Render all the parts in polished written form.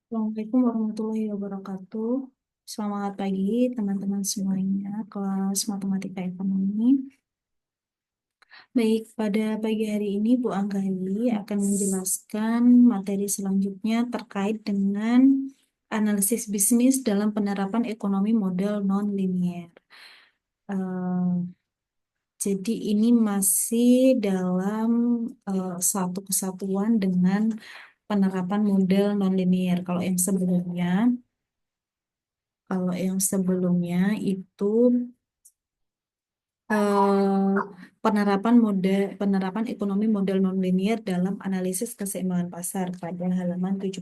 Assalamualaikum warahmatullahi wabarakatuh. Selamat pagi teman-teman semuanya, kelas Matematika Ekonomi. Baik, pada pagi hari ini Bu Anggali akan menjelaskan materi selanjutnya terkait dengan analisis bisnis dalam penerapan ekonomi model non-linear. Eh, jadi ini masih dalam satu kesatuan dengan penerapan model non-linear. Kalau yang sebelumnya itu eh, penerapan ekonomi model nonlinear dalam analisis keseimbangan pasar pada halaman 71.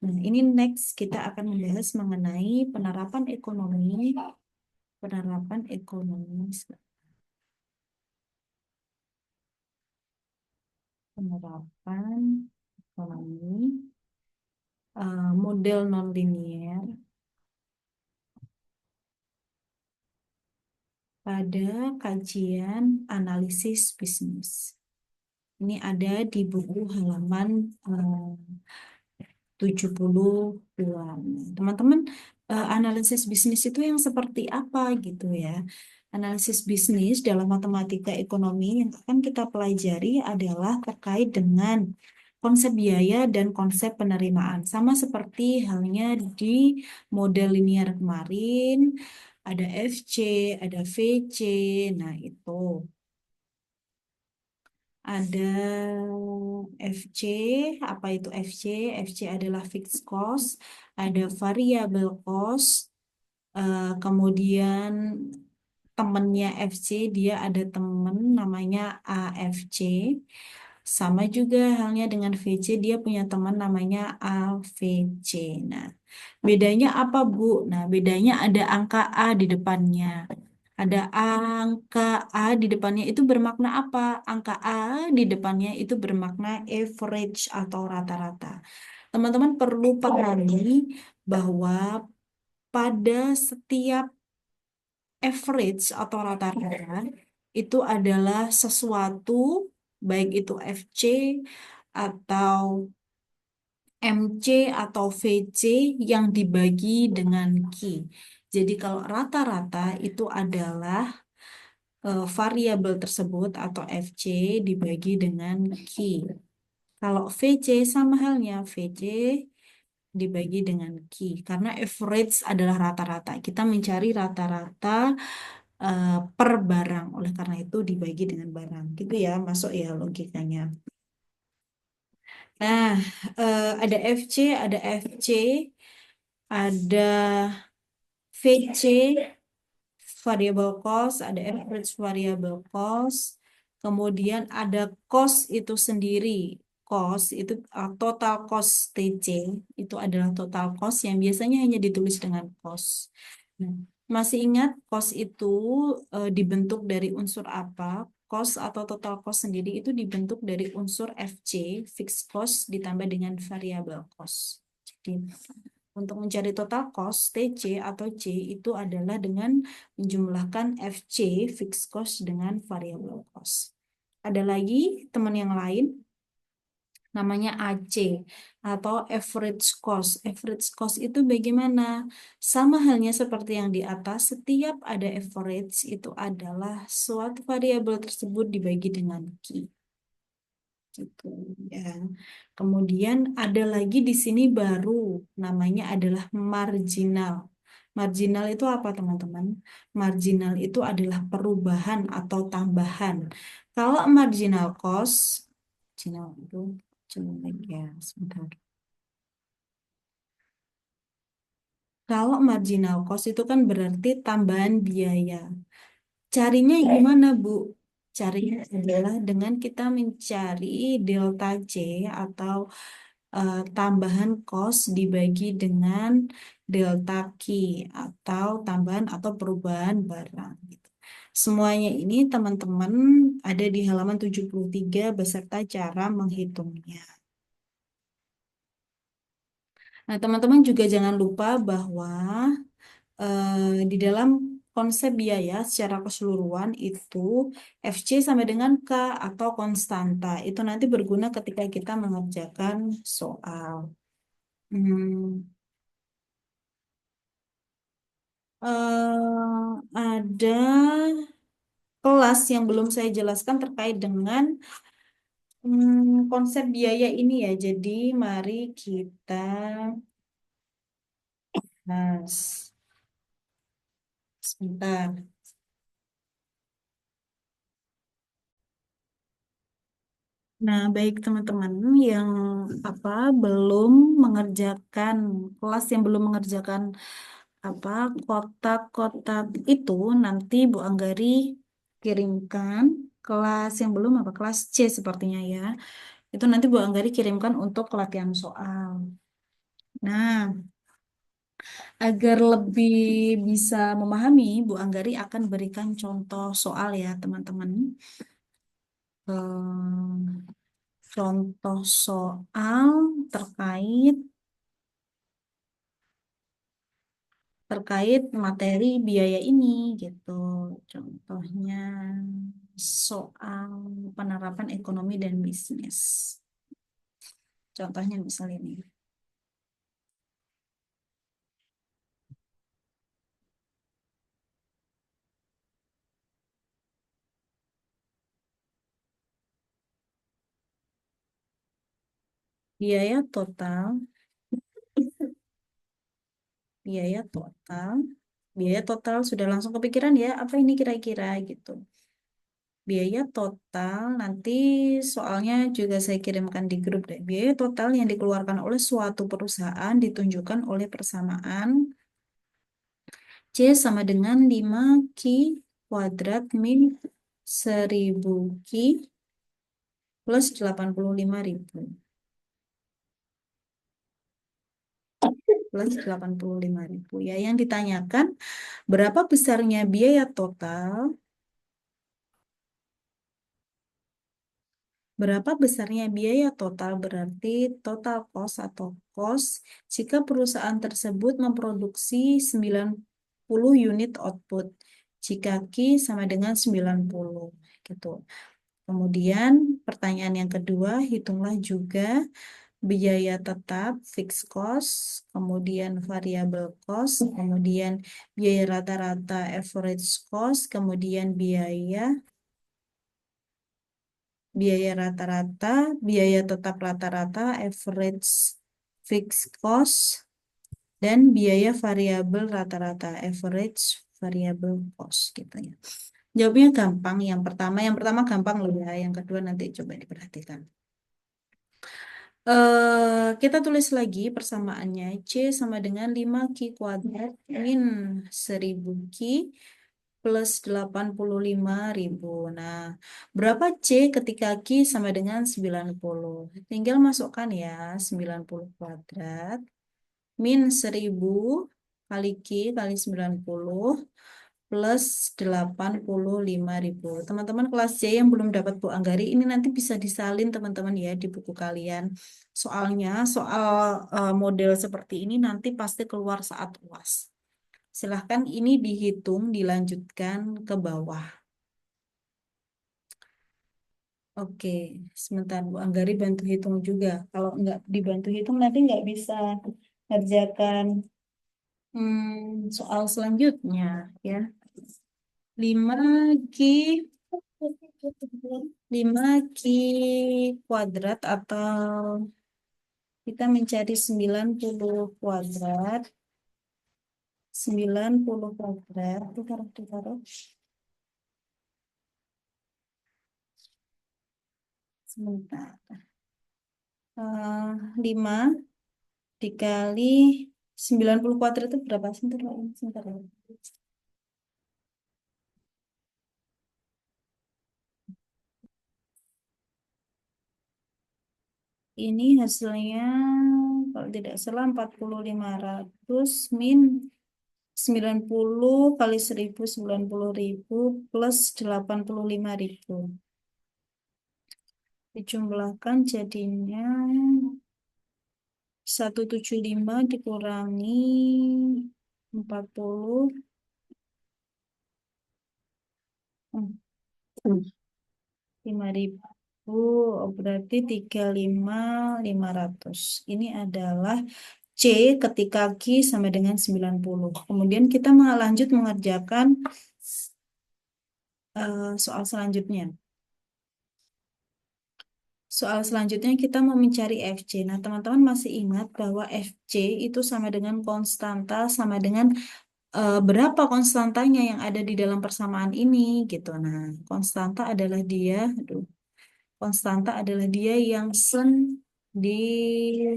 Nah, ini next kita akan membahas mengenai penerapan ekonomi penerapan ekonomi model nonlinear pada kajian analisis bisnis. Ini ada di buku halaman 70-an. Teman-teman, analisis bisnis itu yang seperti apa gitu ya? Analisis bisnis dalam matematika ekonomi yang akan kita pelajari adalah terkait dengan konsep biaya dan konsep penerimaan. Sama seperti halnya di model linear kemarin, ada FC, ada VC. Nah, itu ada FC. Apa itu FC? FC adalah fixed cost, ada variable cost, kemudian temennya FC, dia ada temen namanya AFC. Sama juga halnya dengan VC, dia punya teman namanya AVC. Nah, bedanya apa, Bu? Nah, bedanya ada angka A di depannya. Ada angka A di depannya itu bermakna apa? Angka A di depannya itu bermakna average atau rata-rata. Teman-teman perlu pahami bahwa pada setiap average atau rata-rata itu adalah sesuatu, baik itu FC atau MC atau VC yang dibagi dengan Q. Jadi kalau rata-rata itu adalah variabel tersebut atau FC dibagi dengan Q. Kalau VC sama halnya, VC dibagi dengan Q. Karena average adalah rata-rata. Kita mencari rata-rata per barang. Oleh karena itu dibagi dengan barang. Gitu ya, masuk ya logikanya. Nah, ada FC, ada FC, ada VC, variable cost, ada average variable cost, kemudian ada cost itu sendiri. Cost itu total cost TC, itu adalah total cost yang biasanya hanya ditulis dengan cost. Nah, masih ingat cost itu dibentuk dari unsur apa? Cost atau total cost sendiri itu dibentuk dari unsur FC, fixed cost, ditambah dengan variable cost. Jadi, untuk mencari total cost, TC atau C itu adalah dengan menjumlahkan FC, fixed cost, dengan variable cost. Ada lagi teman yang lain, namanya AC atau average cost. Average cost itu bagaimana? Sama halnya seperti yang di atas, setiap ada average itu adalah suatu variabel tersebut dibagi dengan Q. Gitu ya. Kemudian ada lagi di sini baru namanya adalah marginal. Marginal itu apa, teman-teman? Marginal itu adalah perubahan atau tambahan. Kalau marginal itu coba lagi ya, sebentar. Kalau marginal cost itu kan berarti tambahan biaya. Carinya gimana, Bu? Carinya adalah dengan kita mencari delta C atau tambahan cost dibagi dengan delta Q atau tambahan atau perubahan barang gitu. Semuanya ini teman-teman ada di halaman 73 beserta cara menghitungnya. Nah, teman-teman juga jangan lupa bahwa di dalam konsep biaya secara keseluruhan itu FC sama dengan K atau konstanta. Itu nanti berguna ketika kita mengerjakan soal. Hmm, ada kelas yang belum saya jelaskan terkait dengan konsep biaya ini ya. Jadi mari kita bahas sebentar. Nah, baik teman-teman yang apa belum mengerjakan kelas yang belum mengerjakan apa kotak-kotak itu nanti Bu Anggari kirimkan kelas yang belum apa kelas C sepertinya ya. Itu nanti Bu Anggari kirimkan untuk latihan soal. Nah, agar lebih bisa memahami, Bu Anggari akan berikan contoh soal ya, teman-teman. Contoh soal terkait terkait materi biaya ini gitu. Contohnya soal penerapan ekonomi dan bisnis. Contohnya misal ini. Biaya total, biaya total, biaya total sudah langsung kepikiran ya, apa ini kira-kira gitu. Biaya total nanti soalnya juga saya kirimkan di grup deh. Biaya total yang dikeluarkan oleh suatu perusahaan ditunjukkan oleh persamaan C sama dengan 5 Q kuadrat min 1000 Q plus 85.000 plus 85.000 ya. Yang ditanyakan berapa besarnya biaya total. Berapa besarnya biaya total berarti total cost atau cost jika perusahaan tersebut memproduksi 90 unit output. Jika Q sama dengan 90 gitu. Kemudian pertanyaan yang kedua, hitunglah juga biaya tetap fixed cost, kemudian variable cost, kemudian biaya rata-rata average cost, kemudian biaya rata-rata, biaya tetap rata-rata, average fixed cost, dan biaya variabel rata-rata, average variable cost gitu ya. Jawabnya gampang. Yang pertama gampang loh ya. Yang kedua nanti coba diperhatikan. Kita tulis lagi persamaannya. C sama dengan 5 Q kuadrat min 1000 Q plus 85.000. Nah, berapa C ketika Q sama dengan 90? Tinggal masukkan ya, 90 kuadrat min 1000 kali Q kali 90 plus 85.000. Teman-teman kelas C yang belum dapat Bu Anggari, ini nanti bisa disalin teman-teman ya di buku kalian. Soalnya, soal model seperti ini nanti pasti keluar saat UAS. Silahkan ini dihitung, dilanjutkan ke bawah. Oke, sebentar Bu Anggari bantu hitung juga. Kalau nggak dibantu hitung nanti nggak bisa ngerjakan soal selanjutnya ya. 5 Q 5 Q kuadrat atau kita mencari 90 kuadrat. 90 kuadrat. Ditaruh. Sebentar. 5 dikali 90 kuadrat itu berapa? Sebentar, Mbak. Sebentar, ya. Ini hasilnya kalau tidak salah 4500 min 90 kali 1000 90.000 plus 85.000. Dijumlahkan jadinya 175 dikurangi 40. 5.000. Oh, berarti 35.500. Ini adalah C ketika Q sama dengan 90. Kemudian kita lanjut mengerjakan soal selanjutnya. Soal selanjutnya kita mau mencari FC. Nah, teman-teman masih ingat bahwa FC itu sama dengan konstanta, sama dengan berapa konstantanya yang ada di dalam persamaan ini, gitu. Nah, konstanta adalah dia, aduh, konstanta adalah dia yang sendiri,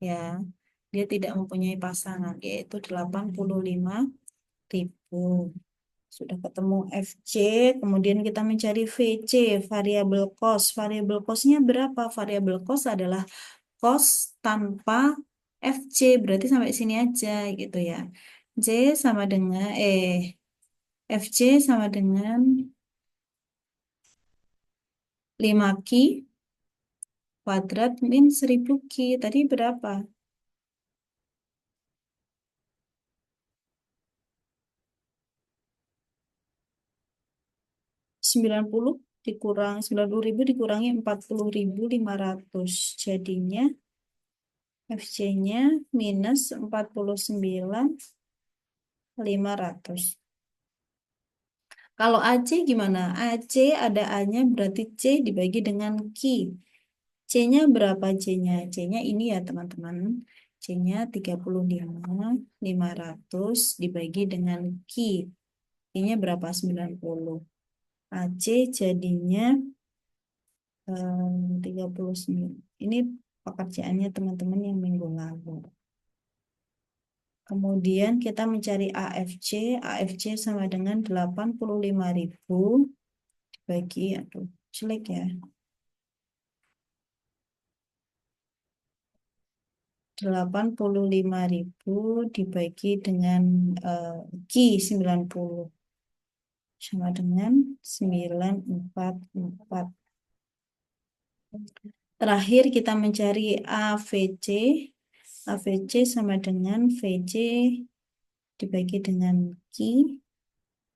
ya. Dia tidak mempunyai pasangan, yaitu 85.000. Sudah ketemu FC, kemudian kita mencari VC, variabel cost. Variabel cost-nya berapa? Variabel cost adalah cost tanpa FC, berarti sampai sini aja gitu ya. C sama dengan, FC sama dengan 5Q kuadrat min 1000Q. Tadi berapa? 90 dikurang 90.000 dikurangi 40.500. Jadinya FC-nya minus 49.500. Kalau AC gimana? AC ada A-nya berarti C dibagi dengan Q. C-nya berapa C-nya? C-nya ini ya teman-teman. C-nya 35.500 dibagi dengan Q. Q-nya berapa? 90. AC jadinya 39. Ini pekerjaannya teman-teman yang minggu lalu. Kemudian kita mencari AFC. AFC sama dengan 85.000 bagi, aduh, jelek ya. 85.000 dibagi dengan Q 90 sama dengan 944. Terakhir kita mencari AVC. AVC sama dengan VC dibagi dengan Q.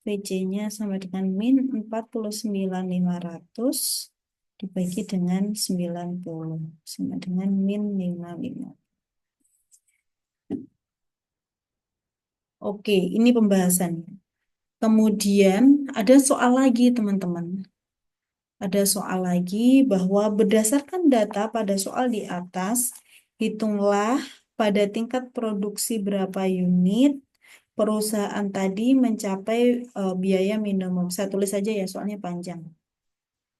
VC-nya sama dengan min 49.500 dibagi dengan 90 sama dengan min 55. Oke, ini pembahasannya. Kemudian ada soal lagi teman-teman. Ada soal lagi bahwa berdasarkan data pada soal di atas, hitunglah pada tingkat produksi berapa unit perusahaan tadi mencapai biaya minimum. Saya tulis saja ya, soalnya panjang.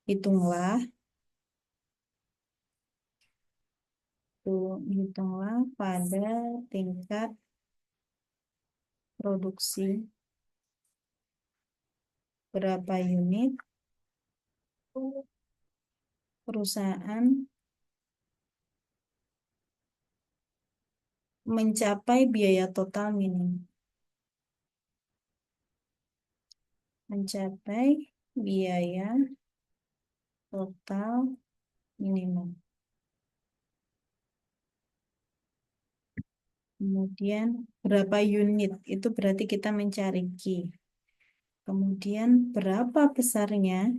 Hitunglah, hitunglah pada tingkat produksi berapa unit perusahaan mencapai biaya total minimum. Mencapai biaya total minimum. Kemudian berapa unit? Itu berarti kita mencari Q. Kemudian berapa besarnya?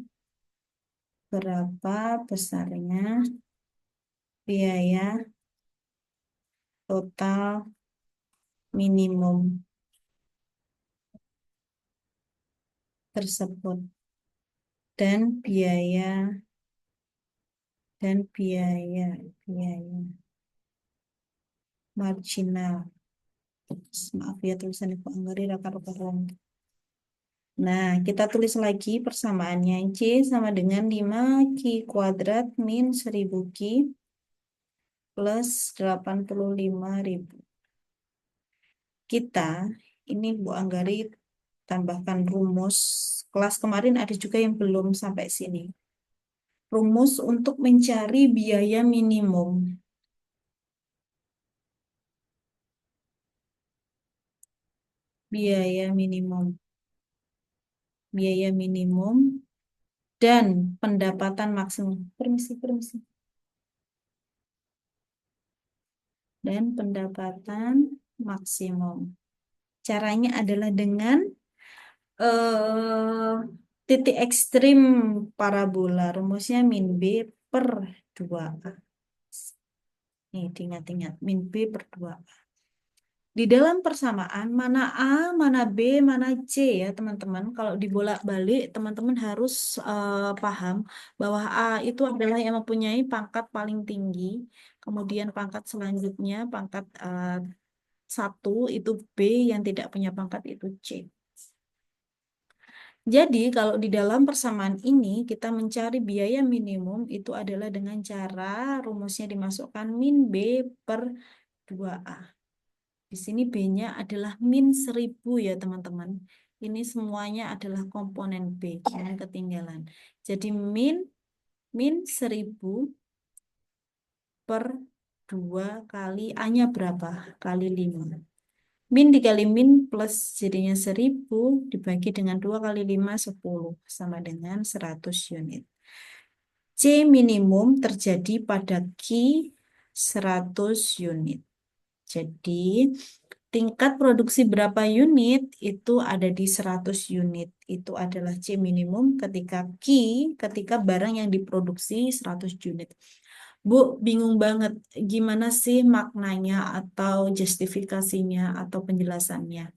Berapa besarnya biaya total minimum tersebut dan biaya marginal. Maaf ya tulisan Ibu Anggari rakar-rakar. Nah, kita tulis lagi persamaannya. C sama dengan 5Q kuadrat min 1000Q plus 85.000. Kita, ini Bu Anggari tambahkan rumus. Kelas kemarin ada juga yang belum sampai sini. Rumus untuk mencari biaya minimum. Biaya minimum. Biaya minimum dan pendapatan maksimum. Permisi, permisi. Dan pendapatan maksimum. Caranya adalah dengan titik ekstrim parabola. Rumusnya min B per 2A. Nih, diingat-ingat, min B per 2. Di dalam persamaan, mana A, mana B, mana C ya teman-teman. Kalau dibolak-balik, teman-teman harus paham bahwa A itu adalah yang mempunyai pangkat paling tinggi. Kemudian pangkat selanjutnya, pangkat 1 itu B, yang tidak punya pangkat itu C. Jadi kalau di dalam persamaan ini kita mencari biaya minimum itu adalah dengan cara rumusnya dimasukkan min B per 2A. Di sini B-nya adalah min 1000 ya teman-teman. Ini semuanya adalah komponen B, jangan ketinggalan. Jadi min 1000 per 2 kali A-nya berapa? Kali 5. Min dikali min plus jadinya 1000 dibagi dengan 2 kali 5, 10. Sama dengan 100 unit. C minimum terjadi pada Q 100 unit. Jadi tingkat produksi berapa unit itu ada di 100 unit. Itu adalah C minimum ketika barang yang diproduksi 100 unit. Bu, bingung banget gimana sih maknanya atau justifikasinya atau penjelasannya.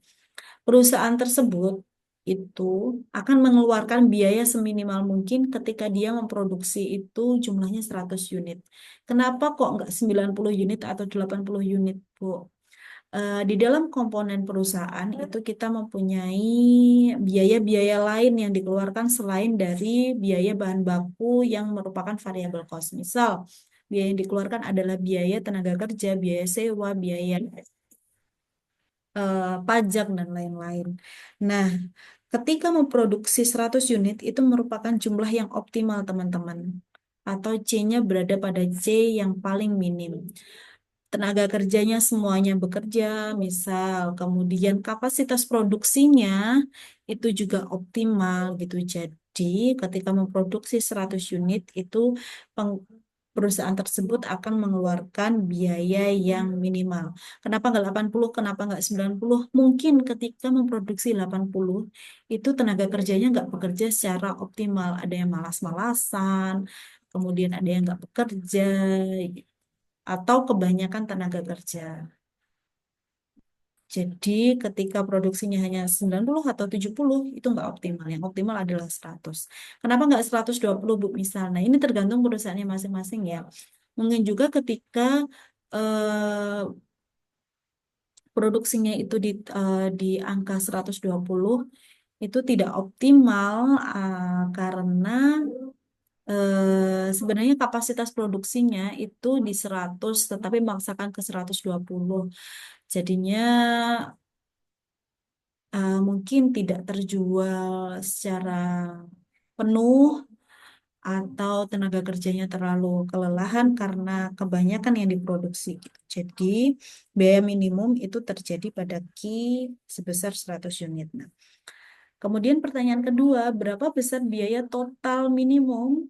Perusahaan tersebut itu akan mengeluarkan biaya seminimal mungkin ketika dia memproduksi itu jumlahnya 100 unit. Kenapa kok nggak 90 unit atau 80 unit, Bu? Di dalam komponen perusahaan itu kita mempunyai biaya-biaya lain yang dikeluarkan selain dari biaya bahan baku yang merupakan variabel cost. Misal, biaya yang dikeluarkan adalah biaya tenaga kerja, biaya sewa, biaya pajak, dan lain-lain. Nah, ketika memproduksi 100 unit itu merupakan jumlah yang optimal, teman-teman. Atau C-nya berada pada C yang paling minim. Tenaga kerjanya semuanya bekerja, misal, kemudian kapasitas produksinya itu juga optimal gitu. Jadi, ketika memproduksi 100 unit itu perusahaan tersebut akan mengeluarkan biaya yang minimal. Kenapa nggak 80? Kenapa nggak 90? Mungkin ketika memproduksi 80 itu tenaga kerjanya nggak bekerja secara optimal. Ada yang malas-malasan, kemudian ada yang nggak bekerja, atau kebanyakan tenaga kerja. Jadi ketika produksinya hanya 90 atau 70 itu nggak optimal. Yang optimal adalah 100. Kenapa nggak 120, Bu, misal? Nah, ini tergantung perusahaannya masing-masing ya. Mungkin juga ketika eh, produksinya itu di angka 120 itu tidak optimal karena sebenarnya kapasitas produksinya itu di 100 tetapi memaksakan ke 120. Jadinya mungkin tidak terjual secara penuh atau tenaga kerjanya terlalu kelelahan karena kebanyakan yang diproduksi gitu. Jadi biaya minimum itu terjadi pada sebesar 100 unit. Nah, kemudian pertanyaan kedua, berapa besar biaya total minimum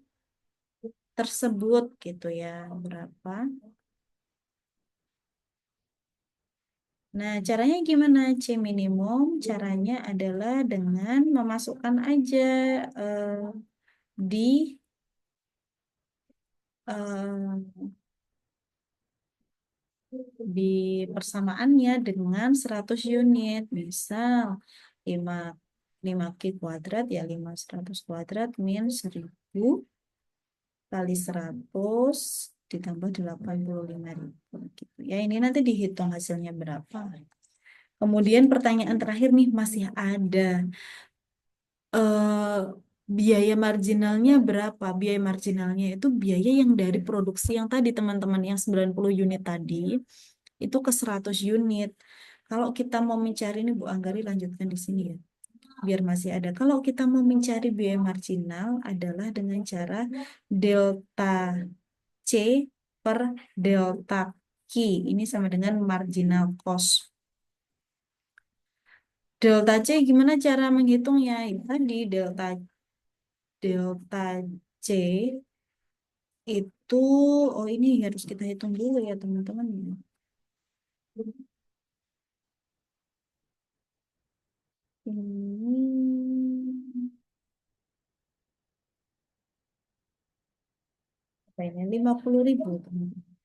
tersebut gitu ya? Berapa? Nah, caranya gimana? C minimum, caranya adalah dengan memasukkan aja eh, di eh, di persamaannya dengan 100 unit. Misal 5 5Q kuadrat ya 5 100 kuadrat min 1000 kali 100 ditambah 85.000 gitu. Ya, ini nanti dihitung hasilnya berapa. Kemudian pertanyaan terakhir nih, masih ada eh, biaya marginalnya berapa? Biaya marginalnya itu biaya yang dari produksi yang tadi teman-teman, yang 90 unit tadi itu ke 100 unit. Kalau kita mau mencari, ini Bu Anggari lanjutkan di sini ya, biar masih ada. Kalau kita mau mencari biaya marginal adalah dengan cara delta C per delta Q. Ini sama dengan marginal cost. Delta C gimana cara menghitungnya? Itu tadi delta C itu, oh ini harus kita hitung dulu ya teman-teman. Ini apa ini? 50.000, teman-teman.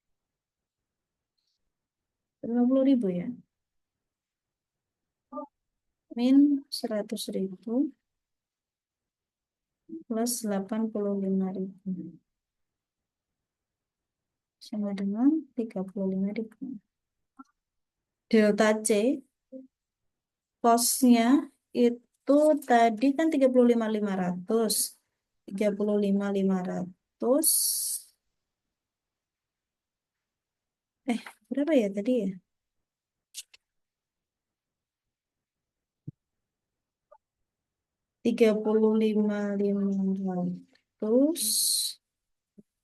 50.000 ya. Min 100.000 plus 85.000 sama dengan 35.000. Delta C cosnya itu tadi kan 35.500. 35.500. Berapa ya tadi ya? 35.500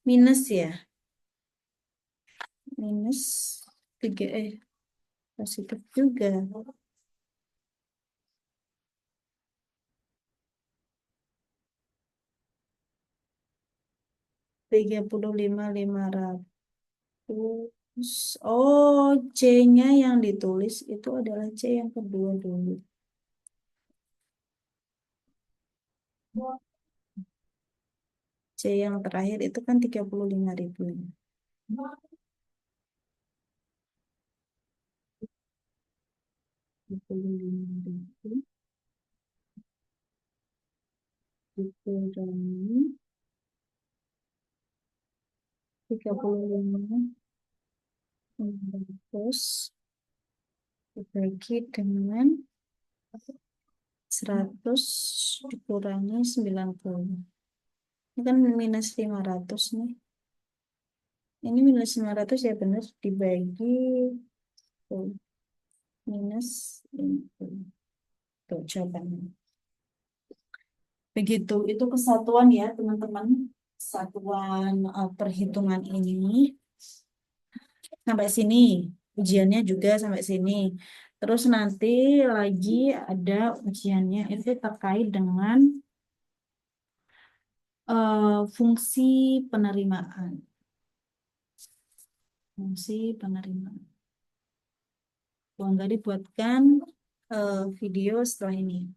minus ya. Minus 3, positif juga. 35.500. Oh, C-nya yang ditulis itu adalah C yang kedua dulu. C yang terakhir itu kan 35.000. 35.000 dikurangi 35.500 dibagi dengan 100 dikurangi 90. Ini kan minus 500 nih. Ini minus 500 ya benar dibagi tuh, minus 50. Tuh jawabannya. Begitu, itu kesatuan ya teman-teman. Satuan perhitungan ini. Sampai sini. Ujiannya juga sampai sini. Terus nanti lagi ada ujiannya itu terkait dengan fungsi penerimaan. Fungsi penerimaan. Kalau nggak dibuatkan video setelah ini.